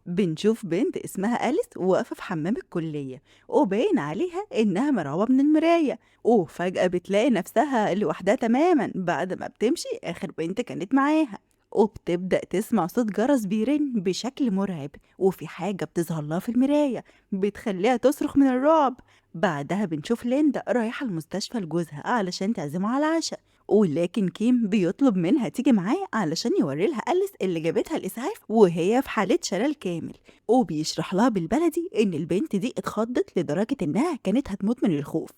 بنشوف بنت اسمها أليس واقفة في حمام الكلية، وباين عليها إنها مرعوبة من المراية، وفجأة بتلاقي نفسها لوحدها تماما بعد ما بتمشي آخر بنت كانت معاها، وبتبدأ تسمع صوت جرس بيرن بشكل مرعب، وفي حاجة بتظهر لها في المراية بتخليها تصرخ من الرعب. بعدها بنشوف ليندا رايحة المستشفى لجوزها علشان تعزمه على العشاء، ولكن كيم بيطلب منها تيجي معاه علشان يوري لها أليس اللي جابتها الإسعاف وهي في حالة شلل كامل، وبيشرح لها بالبلدي إن البنت دي اتخضت لدرجة إنها كانت هتموت من الخوف،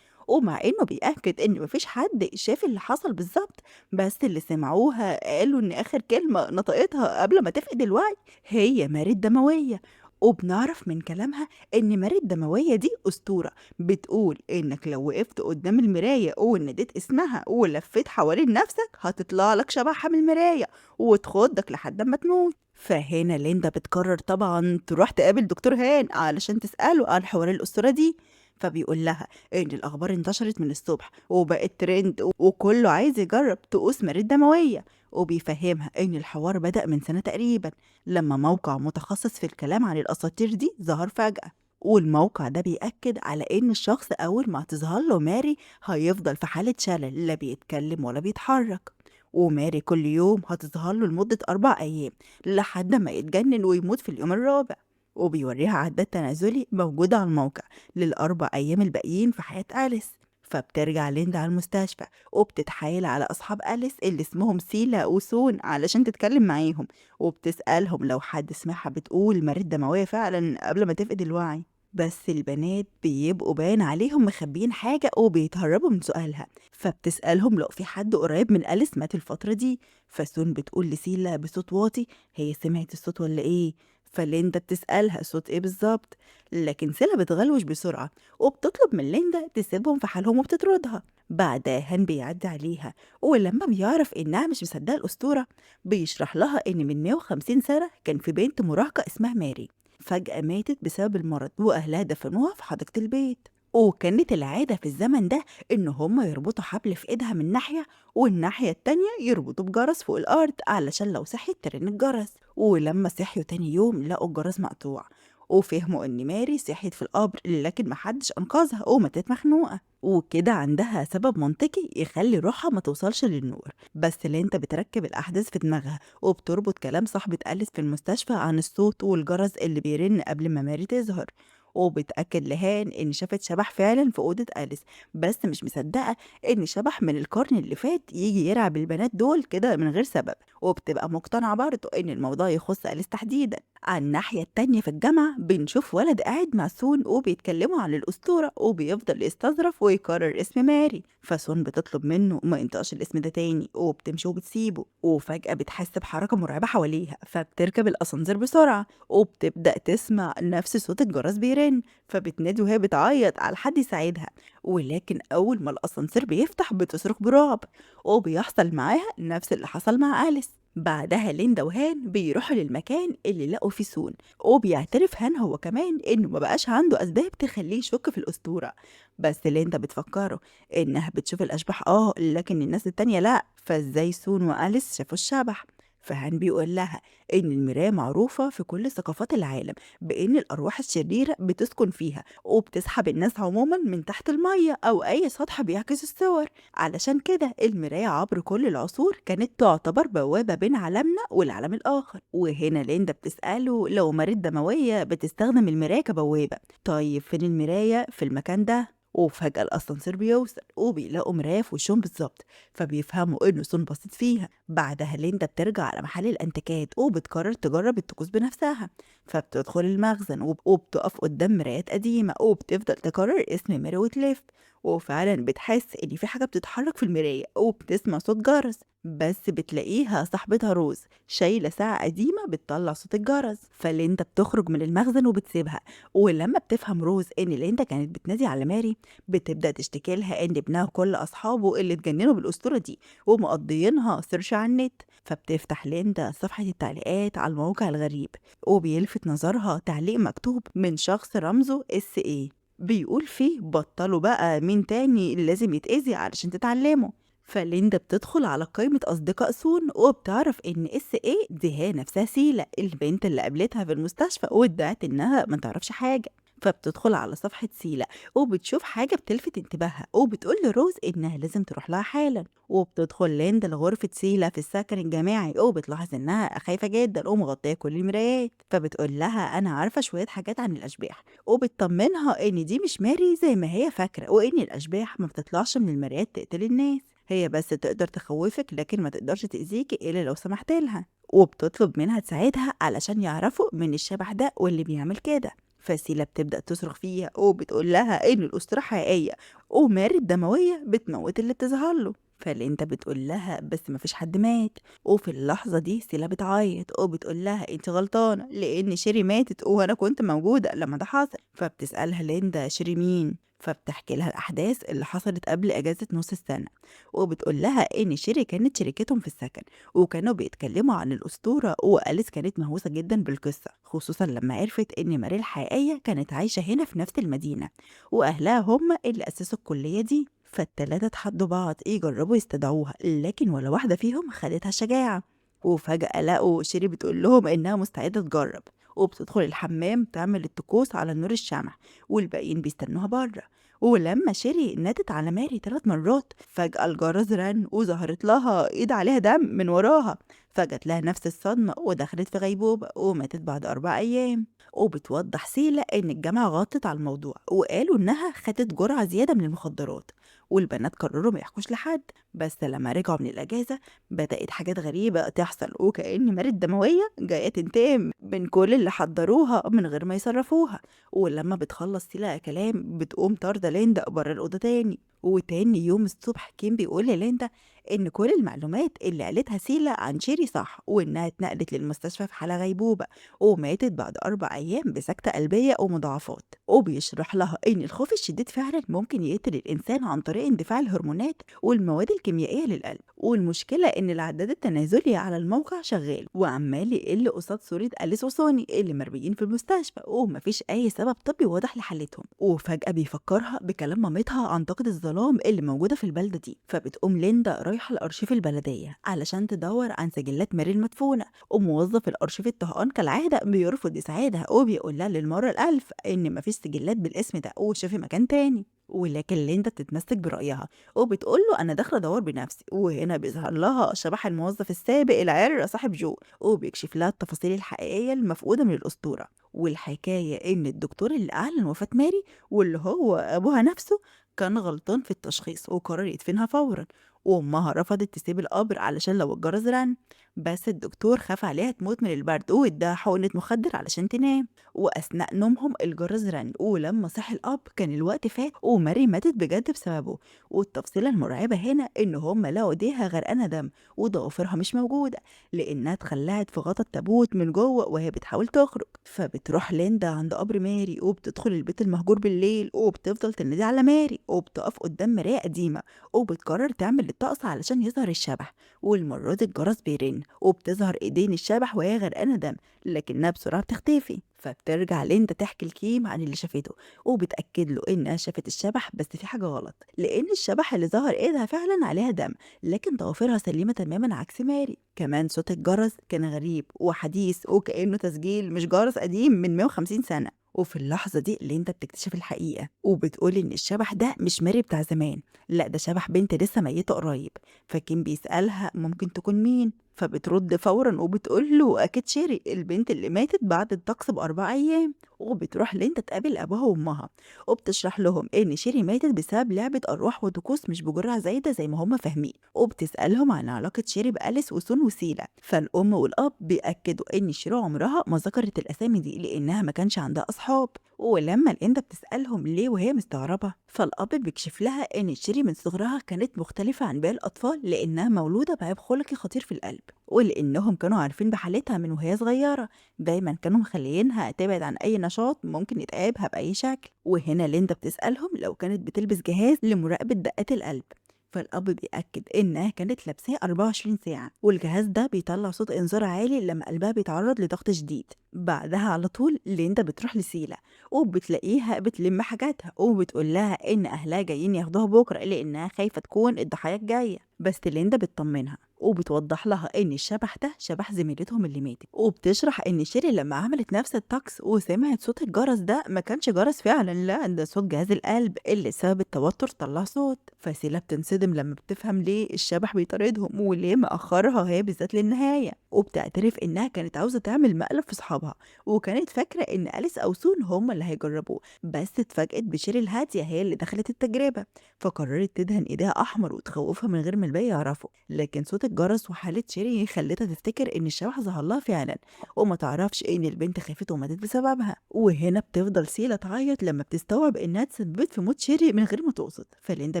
ومع إنه بيأكد إن مفيش حد شاف اللي حصل بالظبط، بس اللي سمعوها قالوا إن آخر كلمة نطقتها قبل ما تفقد الوعي هي ماري الدموية. وبنعرف من كلامها إن ماري الدموية دي أسطورة بتقول إنك لو وقفت قدام المراية وناديت اسمها ولفيت حوالين نفسك هتطلع لك شبحها من المراية وتخضك لحد ما تموت. فهنا ليندا بتقرر طبعا تروح تقابل دكتور هان علشان تسأله عن حوار الأسطورة دي، فبيقول لها إن الأخبار انتشرت من الصبح وبقت ترند وكله عايز يجرب طقوس ماري الدموية، وبيفهمها إن الحوار بدأ من سنة تقريبا لما موقع متخصص في الكلام عن الأساطير دي ظهر فجأة، والموقع ده بيأكد على إن الشخص أول ما تظهر له ماري هيفضل في حالة شلل لا بيتكلم ولا بيتحرك، وماري كل يوم هتظهر له لمدة 4 أيام لحد ما يتجنن ويموت في اليوم الرابع، وبيوريها عداد تنازلي موجودة على الموقع لل4 أيام الباقيين في حياة أليس. فبترجع ليندا على المستشفى وبتتحايل على أصحاب أليس اللي اسمهم سيلا وسون علشان تتكلم معاهم، وبتسألهم لو حد سمعها بتقول مريض دموية فعلا قبل ما تفقد الوعي، بس البنات بيبقوا باين عليهم مخبيين حاجة وبيتهربوا من سؤالها، فبتسألهم لو في حد قريب من أليس مات الفترة دي، فسون بتقول لسيلا بصوت واطي هي سمعت الصوت ولا ايه، فليندا بتسألها صوت ايه بالظبط، لكن سيلا بتغلوش بسرعة وبتطلب من ليندا تسيبهم في حالهم وبتطردها. بعدها هان بيعدي عليها، ولما بيعرف إنها مش مصدقة الأسطورة بيشرح لها إن من 150 سنة كان في بنت مراهقة اسمها ماري فجأة ماتت بسبب المرض وأهلها دفنوها في حديقة البيت، وكانت العادة في الزمن ده إن هما يربطوا حبل في إيدها من ناحية والناحية التانية يربطوا بجرس فوق الأرض علشان لو صحيت ترن الجرس، ولما صحيوا تاني يوم لقوا الجرس مقطوع وفهموا إن ماري صحيت في القبر لكن محدش أنقذها وماتت مخنوقة، وكده عندها سبب منطقي يخلي روحها ما توصلش للنور، بس لينتا بتركب الأحداث في دماغها وبتربط كلام صاحبة أليس في المستشفى عن الصوت والجرس اللي بيرن قبل ما ماري تظهر، وبتأكد لهان إن شافت شبح فعلا في أوضة أليس، بس مش مصدقة إن شبح من القرن اللي فات يجي يلعب البنات دول كده من غير سبب، وبتبقى مقتنعة برضه إن الموضوع يخص أليس تحديدا. على الناحية التانية في الجامعة بنشوف ولد قاعد مع سون وبيتكلموا عن الأسطورة وبيفضل يستظرف ويكرر اسم ماري، فسون بتطلب منه ما ينطقش الاسم ده تاني وبتمشي وبتسيبه، وفجأة بتحس بحركة مرعبة حواليها فبتركب الأسانسير بسرعة وبتبدأ تسمع نفس صوت الجرس بيرن، فبتنادي وهي بتعيط على حد يساعدها، ولكن أول ما الأسانسير بيفتح بتصرخ برعب، وبيحصل معاها نفس اللي حصل مع أليس. بعدها ليندا وهان بيروحوا للمكان اللي لقوا فيه سون، وبيعترف هان هو كمان انه ما بقاش عنده اسباب تخليه يشك في الاسطوره، بس ليندا بتفكره انها بتشوف الاشباح لكن الناس التانية لا، فازاي سون واليس شافوا الشبح. فهان بيقول لها ان المراية معروفة في كل ثقافات العالم بان الارواح الشريرة بتسكن فيها وبتسحب الناس عموما من تحت المية او اي سطح بيعكس الصور، علشان كده المراية عبر كل العصور كانت تعتبر بوابة بين عالمنا والعالم الآخر. وهنا ليندا بتسأله لو مريض دموية بتستخدم المراية كبوابة، طيب فين المراية في المكان ده؟ وفجأة الأسانسير بيوصل وبيلاقوا مراية في وشهم بالظبط، فبيفهموا إنه سون بصت فيها. بعدها ليندا بترجع على محل الأنتيكات وبتقرر تجرب الطقوس بنفسها، فبتدخل المخزن وبتقف قدام مرايات قديمة وبتفضل تكرر اسم ماري وتلف، وفعلا بتحس ان في حاجة بتتحرك في المراية وبتسمع صوت جرس، بس بتلاقيها صاحبتها روز شايلة ساعة قديمة بتطلع صوت الجرس، فليندا بتخرج من المخزن وبتسيبها، ولما بتفهم روز ان ليندا كانت بتنادي على ماري بتبدأ تشتكي لها ان ابنها وكل اصحابه اللي اتجننوا بالاسطورة دي ومقضيينها سيرش على النت، فبتفتح ليندا صفحة التعليقات على الموقع الغريب وبيلفت نظرها تعليق مكتوب من شخص رمزه SA بيقول فيه بطلوا بقى مين تاني اللي لازم يتأذي علشان تتعلموا، فليندا بتدخل على قائمة أصدقاء سون وبتعرف إن اس ايه دي هي نفسها سيلا البنت اللي قابلتها في المستشفى وادعت إنها ما تعرفش حاجة. فبتدخل على صفحة سيلا وبتشوف حاجة بتلفت انتباهها وبتقول لروز إنها لازم تروح لها حالا. وبتدخل ليندا لغرفة سيلا في السكن الجامعي وبتلاحظ إنها خايفة جدا ومغطية كل المرايات. فبتقول لها أنا عارفة شوية حاجات عن الأشباح وبتطمنها إن دي مش ماري زي ما هي فاكرة وإن الأشباح ما بتطلعش من المرايات تقتل الناس، هي بس تقدر تخوفك لكن ما تقدرش تأذيكي إلا لو سمحت لها. وبتطلب منها تساعدها علشان يعرفوا من الشبح ده واللي بيعمل كده. فسيلة بتبدأ تصرخ فيها وبتقول لها إن الأسطورة حقيقية وماري الدموية بتموت اللي بتظهر له. فاللي بتقول لها بس مفيش حد مات. وفي اللحظة دي سيلا بتعيط وبتقول لها انت غلطانة لأن شيري ماتت وأنا كنت موجودة لما ده حصل. فبتسألها ليندا شيري مين؟ فبتحكي لها الأحداث اللي حصلت قبل أجازة نص السنة. وبتقول لها إن شيري كانت شريكتهم في السكن وكانوا بيتكلموا عن الأسطورة وأليس كانت مهووسة جدا بالقصة خصوصا لما عرفت إن ماري الحقيقية كانت عايشة هنا في نفس المدينة وأهلها هم اللي أسسوا الكلية دي. فالتلاتة اتحدوا بعض يجربوا يستدعوها لكن ولا واحدة فيهم خدتها شجاعة. وفجأة لقوا شيري بتقول لهم إنها مستعدة تجرب وبتدخل الحمام تعمل الطقوس على نور الشمع والباقيين بيستنوها بره. ولما شيري نادت على ماري 3 مرات فجأة الجرس رن وظهرت لها ايد عليها دم من وراها. فجت لها نفس الصدمة ودخلت في غيبوبة وماتت بعد 4 أيام. وبتوضح سيلا إن الجامعة غطت على الموضوع وقالوا إنها خدت جرعة زيادة من المخدرات. والبنات قرروا ما يحكوش لحد. بس لما رجعوا من الأجازة بدأت حاجات غريبة تحصل وكأن ماري الدموية جاية تنتقم من كل اللي حضروها من غير ما يصرفوها. ولما بتخلص سيلا كلام بتقوم طاردة ليندا بره الأوضة تاني. وتاني يوم الصبح كيم بيقول لليندا إن كل المعلومات اللي قالتها سيلا عن شيري صح وإنها اتنقلت للمستشفى في حالة غيبوبة وماتت بعد 4 أيام بسكتة قلبية ومضاعفات. وبيشرح لها إن الخوف الشديد فعلا ممكن يقتل الإنسان عن طريق اندفاع الهرمونات والمواد الكيميائية للقلب. والمشكلة إن العداد التنازلي على الموقع شغال وعمال يقل قصاد صورة أليس وسوني اللي مرميين في المستشفى ومفيش أي سبب طبي واضح لحالتهم. وفجأة بيفكرها بكلام مامتها عن طاقة الظلام اللي موجودة في البلدة دي. فبتقوم ليندا رايحة الأرشيف البلدية علشان تدور عن سجلات ماري المدفونة وموظف الأرشيف الطهقان كالعادة بيرفض يساعدها وبيقول لها للمرة الألف إن مفيش سجلات بالاسم ده وشوفي مكان تاني. ولكن ليندا بتتمسك برأيها وبتقول له أنا داخلة أدور بنفسي. وهنا بيظهر لها شبح الموظف السابق العر صاحب جو وبيكشف لها التفاصيل الحقيقية المفقودة من الأسطورة. والحكاية إن الدكتور اللي أعلن وفاة ماري واللي هو أبوها نفسه كان غلطان في التشخيص وقرر يدفنها فورا. وأمها رفضت تسيب القبر علشان لو الجرس رن بس الدكتور خاف عليها تموت من البرد واداها حقنة مخدر علشان تنام. وأثناء نومهم الجرس رن ولما صحي الأب كان الوقت فات وماري ماتت بجد بسببه. والتفصيلة المرعبة هنا إن هم لقوا ايديها غرقانة دم وضوافرها مش موجودة لأنها اتخلعت في غطا التابوت من جوه وهي بتحاول تخرج. فبتروح ليندا عند قبر ماري وبتدخل البيت المهجور بالليل وبتفضل تنادي على ماري وبتقف قدام مراية قديمة وبتقرر تعمل الطقس علشان يظهر الشبح. والمرة دي الجرس بيرن وبتظهر ايدين الشبح وهي غرقانة دم لكنها بسرعة بتختفي. فبترجع ليندا تحكي لكيم عن اللي شافته وبتأكد له إنها شافت الشبح بس في حاجة غلط لأن الشبح اللي ظهر إيدها فعلا عليها دم لكن ضوافرها سليمة تماما عكس ماري. كمان صوت الجرس كان غريب وحديث وكأنه تسجيل مش جرس قديم من 150 سنة. وفي اللحظة دي ليندا بتكتشف الحقيقة وبتقول إن الشبح ده مش ماري بتاع زمان، لا ده شبح بنت لسه ميتة قريب. فكيم بيسألها ممكن تكون مين؟ فبترد فورا وبتقول له أكيد شيري البنت اللي ماتت بعد الطقس ب4 أيام. وبتروح ليندا تقابل أبوها وأمها وبتشرح لهم إن شيري ماتت بسبب لعبة أرواح وطقوس مش بجرعة زايدة زي ما هم فاهمين. وبتسألهم عن علاقة شيري بأليس وسون وسيلة. فالأم والأب بيأكدوا إن شيري عمرها ما ذكرت الأسامي دي لأنها ما كانش عندها أصحاب. ولما ليندا بتسألهم ليه وهي مستغربة فالأب بيكشف لها إن شيري من صغرها كانت مختلفة عن باقي الأطفال لأنها مولودة بعيب خلقي خطير في القلب ولأنهم كانوا عارفين بحالتها من وهي صغيرة دايما كانوا مخليينها تبعد عن أي نشاط ممكن يتعبها بأي شكل. وهنا ليندا بتسألهم لو كانت بتلبس جهاز لمراقبة دقات القلب فالأب بيأكد إنها كانت لابساه 24 ساعة والجهاز ده بيطلع صوت إنذار عالي لما قلبها بيتعرض لضغط شديد. بعدها على طول ليندا بتروح لسيلا وبتلاقيها بتلم حاجاتها وبتقول لها إن أهلها جايين ياخدوها بكرة لأنها خايفة تكون الضحايا الجاية. بس ليندا بتطمنها وبتوضح لها ان الشبح ده شبح زميلتهم اللي ماتت، وبتشرح ان شيري لما عملت نفس الطقس وسمعت صوت الجرس ده ما كانش جرس فعلا، لا ده صوت جهاز القلب اللي سبب التوتر طلع صوت. فسيلا بتنصدم لما بتفهم ليه الشبح بيطاردهم وليه مأخرها هي بالذات للنهاية، وبتعترف انها كانت عاوزة تعمل مقلب في صحابها وكانت فاكرة ان أليس أو سون هما اللي هيجربوه، بس اتفاجئت بشيري الهادية هي اللي دخلت التجربة، فقررت تدهن ايديها احمر وتخوفها من غير ما الباقي يعرفوا. لكن صوت الجرس وحالة شيري خلتها تفتكر ان الشبح ظهر لها فعلا وما تعرفش ان البنت خافت وماتت بسببها. وهنا بتفضل سيلا تعيط لما بتستوعب انها تسببت في موت شيري من غير ما تقصد، فليندا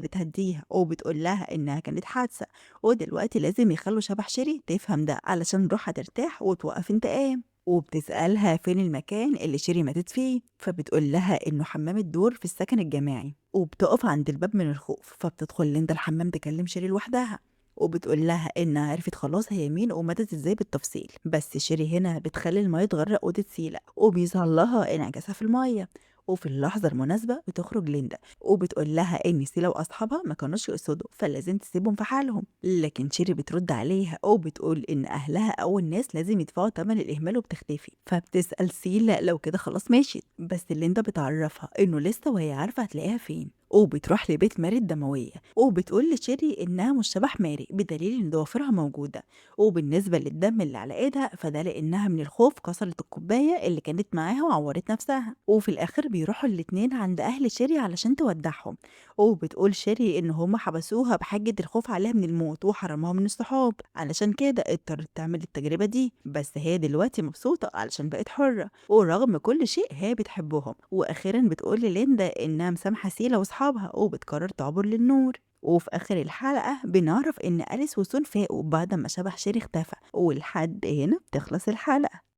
بتهديها وبتقول لها انها كانت حادثة ودلوقتي لازم يخلوا شبح شيري تفهم ده علشان روحها ترتاح وتوقف انتقام. وبتسألها فين المكان اللي شيري ماتت فيه، فبتقول لها إنه حمام الدور في السكن الجماعي، وبتقف عند الباب من الخوف، فبتدخل ليندا الحمام تكلم شيري لوحدها وبتقول لها إنها عرفت خلاص هي مين وماتت إزاي بالتفصيل. بس شيري هنا بتخلي المية تغرق أوضة سيلا وبيظهر لها انعكاسها في المية، وفي اللحظة المناسبة بتخرج ليندا وبتقول لها إن سيلا وأصحابها ما كانوش يقصدوا فلازم تسيبهم في حالهم، لكن شيري بترد عليها وبتقول إن أهلها أول ناس لازم يدفعوا تمن الإهمال وبتختفي. فبتسأل سيلا لو كده خلاص ماشيت، بس ليندا بتعرفها إنه لسه وهي عارفة هتلاقيها فين، وبتروح لبيت ماري الدموية وبتقول لشيري إنها مش شبح ماري بدليل إن ضوافرها موجودة، وبالنسبة للدم اللي على إيدها فده لأنها من الخوف كسرت الكوباية اللي كانت معاها وعورت نفسها. وفي الآخر بيروحوا الاتنين عند أهل شيري علشان تودعهم، وبتقول شيري إن هما حبسوها بحجة الخوف عليها من الموت وحرموها من الصحاب، علشان كده اضطرت تعمل التجربة دي، بس هي دلوقتي مبسوطة علشان بقت حرة ورغم كل شيء هي بتحبهم. وأخيرا بتقول لليندا إنها مسامحة سيلا وأصحابها وبتقرر تعبر للنور. وفي آخر الحلقة بنعرف إن أليس وسون فاقوا بعد ما شبح شيري اختفى، ولحد هنا بتخلص الحلقة.